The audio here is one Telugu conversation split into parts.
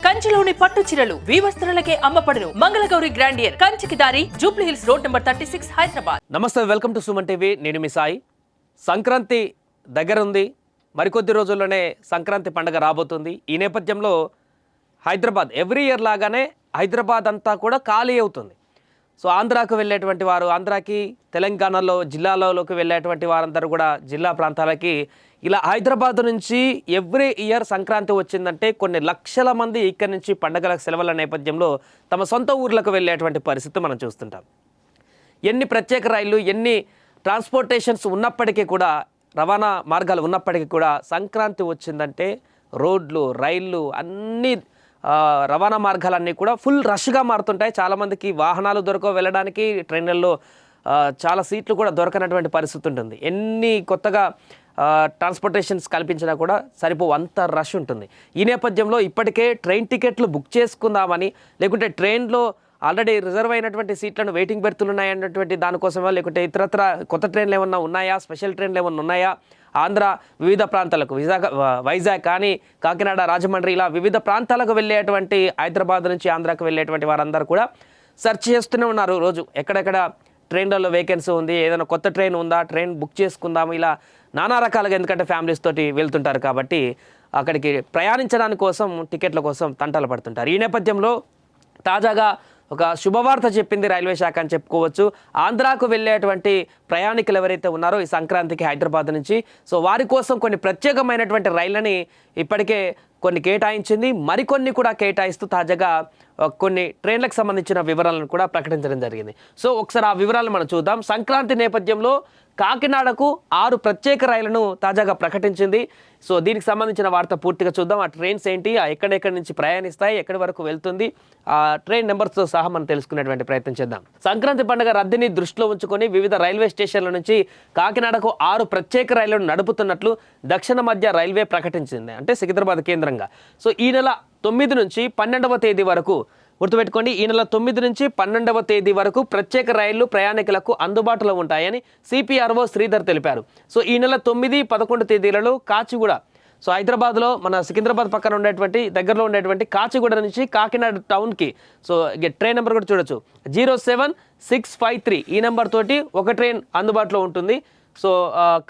కంచిలోని పట్టు చీరలు వీవస్త్రాలకే అమ్మపడును. మంగళగౌరి గ్రాండియర్ కంచికి దారి Jubilee hills road number 36 Hyderabad. నమస్తే, వెల్కమ్ టు సుమన్ టీవీ. నేను మీ సాయి. సంక్రాంతి దగ్గర ఉంది. మరికొద్ది రోజుల్లోనే సంక్రాంతి పండుగ రాబోతుంది. ఈ నేపథ్యంలో హైదరాబాద్ ఎవ్రీ ఇయర్ లాగానే హైదరాబాద్ అంతా కూడా ఖాళీ అవుతుంది. సో ఆంధ్రాకు వెళ్ళేటువంటి వారు ఆంధ్రాకి, తెలంగాణలో జిల్లాలలోకి వెళ్ళేటువంటి వారందరూ కూడా జిల్లా ప్రాంతాలకి ఇలా హైదరాబాద్ నుంచి ఎవ్రీ ఇయర్ సంక్రాంతి వచ్చిందంటే కొన్ని లక్షల మంది ఇక్కడి నుంచి పండుగల సెలవుల నేపథ్యంలో తమ సొంత ఊర్లకు వెళ్ళేటువంటి పరిస్థితి మనం చూస్తుంటాం. ఎన్ని ప్రత్యేక రైళ్లు, ఎన్ని ట్రాన్స్పోర్టేషన్స్ ఉన్నప్పటికీ కూడా, రవాణా మార్గాలు ఉన్నప్పటికీ కూడా సంక్రాంతి వచ్చిందంటే రోడ్లు, రైళ్ళు అన్నీ రవాణా మార్గాలన్నీ కూడా ఫుల్ రష్గా మారుతుంటాయి. చాలామందికి వాహనాలు దొరకవు వెళ్ళడానికి, ట్రైన్లలో చాలా సీట్లు కూడా దొరకనటువంటి పరిస్థితి ఉంటుంది. ఎన్ని కొత్తగా ట్రాన్స్పోర్టేషన్స్ కల్పించినా కూడా సరిపోవు, అంత రష్ ఉంటుంది. ఈ నేపథ్యంలో ఇప్పటికే ట్రైన్ టికెట్లు బుక్ చేసుకుందామని, లేకుంటే ట్రైన్లో ఆల్రెడీ రిజర్వ్ అయినటువంటి సీట్లను వెయిటింగ్ బెర్తులు ఉన్నాయన్నటువంటి దానికోసమో, లేకుంటే ఇతరత్ర కొత్త ట్రైన్లు ఏమన్నా ఉన్నాయా, స్పెషల్ ట్రైన్లు ఏమన్నా ఉన్నాయా, ఆంధ్ర వివిధ ప్రాంతాలకు వైజాగ్ కానీ, కాకినాడ, రాజమండ్రి ఇలా వివిధ ప్రాంతాలకు వెళ్ళేటువంటి, హైదరాబాద్ నుంచి ఆంధ్రాకు వెళ్ళేటువంటి వారందరూ కూడా సెర్చ్ చేస్తూనే ఉన్నారు. రోజు ఎక్కడెక్కడ ట్రైన్లలో వేకెన్సీ ఉంది, ఏదైనా కొత్త ట్రైన్ ఉందా, ట్రైన్ బుక్ చేసుకుందాము, ఇలా నానా రకాలుగా, ఎందుకంటే ఫ్యామిలీస్ తోటి వెళ్తుంటారు కాబట్టి అక్కడికి ప్రయాణించడానికి కోసం, టికెట్ల కోసం తంటాలు పడుతుంటారు. ఈ నేపథ్యంలో తాజాగా ఒక శుభవార్త చెప్పింది రైల్వే శాఖ అని చెప్పుకోవచ్చు. ఆంధ్రాకు వెళ్ళేటువంటి ప్రయాణికులు ఎవరైతే ఉన్నారో ఈ సంక్రాంతికి హైదరాబాద్ నుంచి, సో వారి కోసం కొన్ని ప్రత్యేకమైనటువంటి రైళ్ళని ఇప్పటికే కొన్ని కేటాయించింది. మరికొన్ని కూడా కేటాయిస్తూ తాజాగా కొన్ని ట్రైన్లకు సంబంధించిన వివరాలను కూడా ప్రకటించడం జరిగింది. సో ఒకసారి ఆ వివరాలను మనం చూద్దాం. సంక్రాంతి నేపథ్యంలో కాకినాడకు 6 ప్రత్యేక రైళ్లను తాజాగా ప్రకటించింది. సో దీనికి సంబంధించిన వార్త పూర్తిగా చూద్దాం. ఆ ట్రైన్స్ ఏంటి, ఎక్కడెక్కడి నుంచి ప్రయాణిస్తాయి, ఎక్కడి వరకు వెళ్తుంది, ఆ ట్రైన్ నెంబర్స్తో సహా మనం తెలుసుకునేటువంటి ప్రయత్నం చేద్దాం. సంక్రాంతి పండుగ రద్దీని దృష్టిలో ఉంచుకొని వివిధ రైల్వే స్టేషన్ల నుంచి కాకినాడకు 6 ప్రత్యేక రైళ్లను నడుపుతున్నట్లు దక్షిణ మధ్య రైల్వే ప్రకటించింది, అంటే సికింద్రాబాద్ కేంద్రంగా. సో ఈ నెల 9 నుంచి 12వ తేదీ వరకు, గుర్తుపెట్టుకోండి, ఈ నెల 9 నుంచి 12వ తేదీ వరకు ప్రత్యేక రైళ్లు ప్రయాణికులకు అందుబాటులో ఉంటాయని సిపిఆర్ఓ శ్రీధర్ తెలిపారు. సో ఈ నెల 9, 11 తేదీలలో కాచిగూడ, సో హైదరాబాద్లో మన సికింద్రాబాద్ పక్కన ఉండేటువంటి, దగ్గరలో ఉండేటువంటి కాచిగూడ నుంచి కాకినాడ టౌన్కి, సో ట్రైన్ నెంబర్ కూడా చూడొచ్చు, 07653 ఈ నెంబర్ తోటి ఒక ట్రైన్ అందుబాటులో ఉంటుంది. సో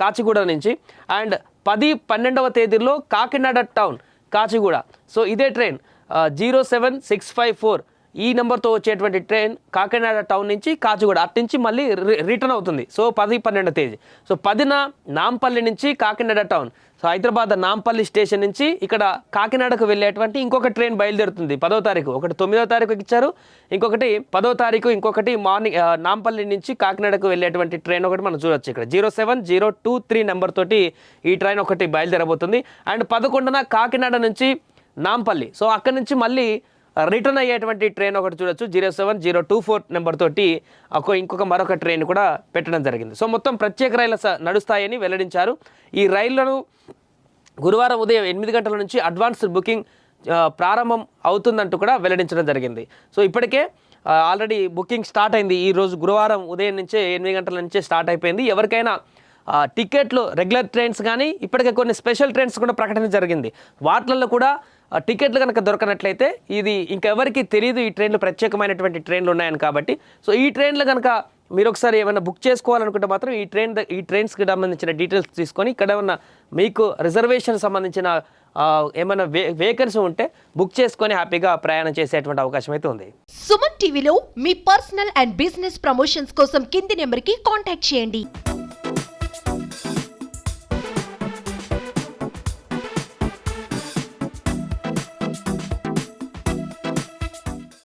కాచిగూడ నుంచి. అండ్ 10, 12వ తేదీలో కాకినాడ టౌన్, కాచిగూడ, సో ఇదే ట్రైన్ 07654 ఈ నెంబర్తో వచ్చేటువంటి ట్రైన్ కాకినాడ టౌన్ నుంచి కాచిగూడ, అటు నుంచి మళ్ళీ రిటర్న్ అవుతుంది. సో 10, 12వ తేదీ. సో 10న నాంపల్లి నుంచి Kakinada town, so Hyderabad Nampally station నుంచి ఇక్కడ కాకినాడకు వెళ్ళేటువంటి ఇంకొక ట్రైన్ బయలుదేరుతుంది 10వ తారీఖు. ఒకటి 9వ తారీఖు ఇచ్చారు, ఇంకొకటి 10వ తారీఖు, ఇంకొకటి మార్నింగ్ నాంపల్లి నుంచి కాకినాడకు వెళ్ళేటువంటి ట్రైన్ ఒకటి మనం చూడొచ్చు. ఇక్కడ 07023 నెంబర్ తోటి ఈ ట్రైన్ ఒకటి బయలుదేరబోతుంది. అండ్ 11న కాకినాడ నుంచి నాంపల్లి, సో అక్కడి నుంచి మళ్ళీ రిటర్న్ అయ్యేటువంటి ట్రైన్ ఒకటి చూడొచ్చు, 07024 నెంబర్ తోటి మరొక ట్రైన్ కూడా పెట్టడం జరిగింది. సో మొత్తం ప్రత్యేక రైళ్లు నడుస్తాయని వెల్లడించారు. ఈ రైళ్లను గురువారం ఉదయం 8 గంటల నుంచి అడ్వాన్స్ బుకింగ్ ప్రారంభం అవుతుందంటూ కూడా వెల్లడించడం జరిగింది. సో ఇప్పటికే ఆల్రెడీ బుకింగ్ స్టార్ట్ అయింది. ఈ రోజు గురువారం ఉదయం నుంచే 8 గంటల నుంచే స్టార్ట్ అయిపోయింది. ఎవరికైనా టికెట్లు, రెగ్యులర్ ట్రైన్స్ కానీ ఇప్పటికే కొన్ని స్పెషల్ ట్రైన్స్ కూడా ప్రకటన జరిగింది. వాటిల్లో కూడా టికెట్లు కనుక దొరకనట్లయితే, ఇది ఇంకెవరికి తెలియదు ఈ ట్రైన్లు ప్రత్యేకమైనటువంటి ట్రైన్లు ఉన్నాయని కాబట్టి, సో ఈ ట్రైన్లు కనుక మీరు ఒకసారి ఏమైనా బుక్ చేసుకోవాలనుకుంటే మాత్రం ఈ ట్రైన్స్కి సంబంధించిన డీటెయిల్స్ తీసుకొని, ఇక్కడ ఏమన్నా మీకు రిజర్వేషన్ సంబంధించిన ఏమైనా వేకెన్సీ ఉంటే బుక్ చేసుకొని హ్యాపీగా ప్రయాణం చేసేటువంటి అవకాశం అయితే ఉంది. సుమన్ టీవీలో మీ పర్సనల్ అండ్ బిజినెస్ ప్రమోషన్స్ కోసం కింది నెంబర్కి కాంటాక్ట్ చేయండి.